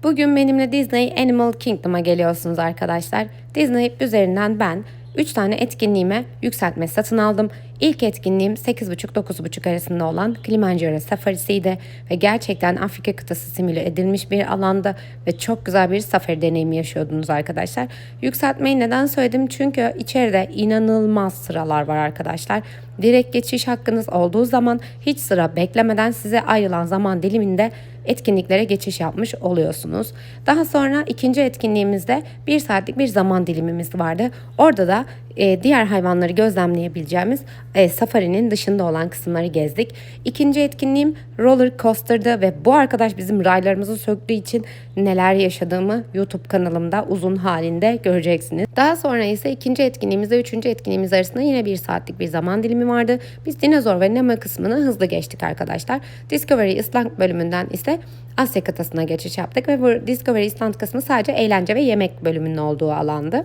Bugün benimle Disney Animal Kingdom'a geliyorsunuz arkadaşlar. Disney üzerinden ben 3 tane etkinliğime yükseltme satın aldım. İlk etkinliğim 8,5-9,5 arasında olan Kilimanjaro Safari'siydi ve gerçekten Afrika kıtası simüle edilmiş bir alanda ve çok güzel bir safari deneyimi yaşıyordunuz arkadaşlar. Yükseltmeyi neden söyledim? Çünkü içeride inanılmaz sıralar var arkadaşlar. Direkt geçiş hakkınız olduğu zaman hiç sıra beklemeden size ayrılan zaman diliminde etkinliklere geçiş yapmış oluyorsunuz. Daha sonra ikinci etkinliğimizde 1 saatlik bir zaman dilimimiz vardı. Orada da diğer hayvanları gözlemleyebileceğimiz safarinin dışında olan kısımları gezdik. İkinci etkinliğim roller coaster'dı ve bu arkadaş bizim raylarımızı söktüğü için neler yaşadığımı YouTube kanalımda uzun halinde göreceksiniz. Daha sonra ise ikinci etkinliğimizle üçüncü etkinliğimiz arasında yine 1 saatlik bir zaman dilimi vardı. Biz dinozor ve Nemo kısmını hızlı geçtik arkadaşlar. Discovery Island bölümünden ise Asya kıtasına geçiş yaptık ve bu Discovery Island kısmı sadece eğlence ve yemek bölümünün olduğu alandı.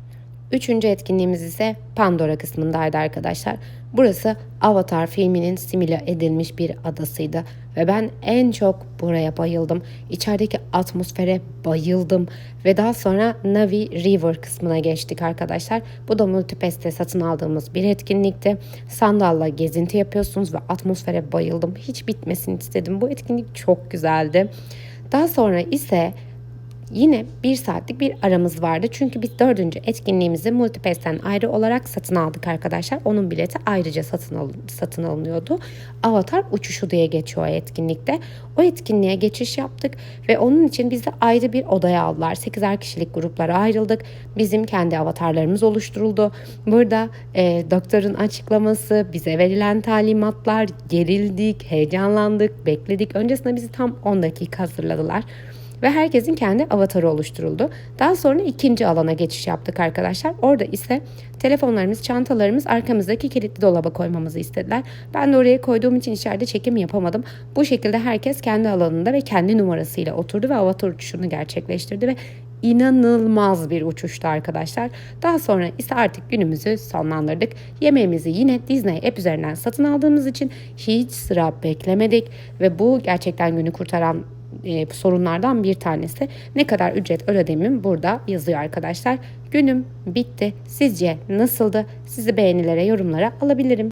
Üçüncü etkinliğimiz ise Pandora kısmındaydı arkadaşlar. Burası Avatar filminin simüle edilmiş bir adasıydı ve ben en çok buraya bayıldım. İçerideki atmosfere bayıldım ve daha sonra Navi River kısmına geçtik arkadaşlar. Bu da Multipest'te satın aldığımız bir etkinlikti. Sandalla gezinti yapıyorsunuz ve atmosfere bayıldım. Hiç bitmesini istedim. Bu etkinlik çok güzeldi. Daha sonra ise yine 1 saatlik bir aramız vardı. Çünkü biz 4. etkinliğimizi Multipest'ten ayrı olarak satın aldık arkadaşlar. Onun bileti ayrıca satın alınıyordu. Avatar uçuşu diye geçiyor o etkinlikte. O etkinliğe geçiş yaptık ve onun için bizi ayrı bir odaya aldılar. 8'er kişilik gruplara ayrıldık. Bizim kendi avatarlarımız oluşturuldu. Burada doktorun açıklaması, bize verilen talimatlar, gerildik, heyecanlandık, bekledik. Öncesinde bizi tam 10 dakika hazırladılar. Ve herkesin kendi avatarı oluşturuldu. Daha sonra ikinci alana geçiş yaptık arkadaşlar. Orada ise telefonlarımız, çantalarımız arkamızdaki kilitli dolaba koymamızı istediler. Ben de oraya koyduğum için içeride çekim yapamadım. Bu şekilde herkes kendi alanında ve kendi numarasıyla oturdu ve avatar uçuşunu gerçekleştirdi ve inanılmaz bir uçuştu arkadaşlar. Daha sonra ise artık günümüzü sonlandırdık. Yemeğimizi yine Disney app üzerinden satın aldığımız için hiç sıra beklemedik ve bu gerçekten günü kurtaran sorunlardan bir tanesi. Ne kadar ücret ödediğimim burada yazıyor arkadaşlar. Günüm bitti. Sizce nasıldı? Sizi beğenilere, yorumlara alabilirim.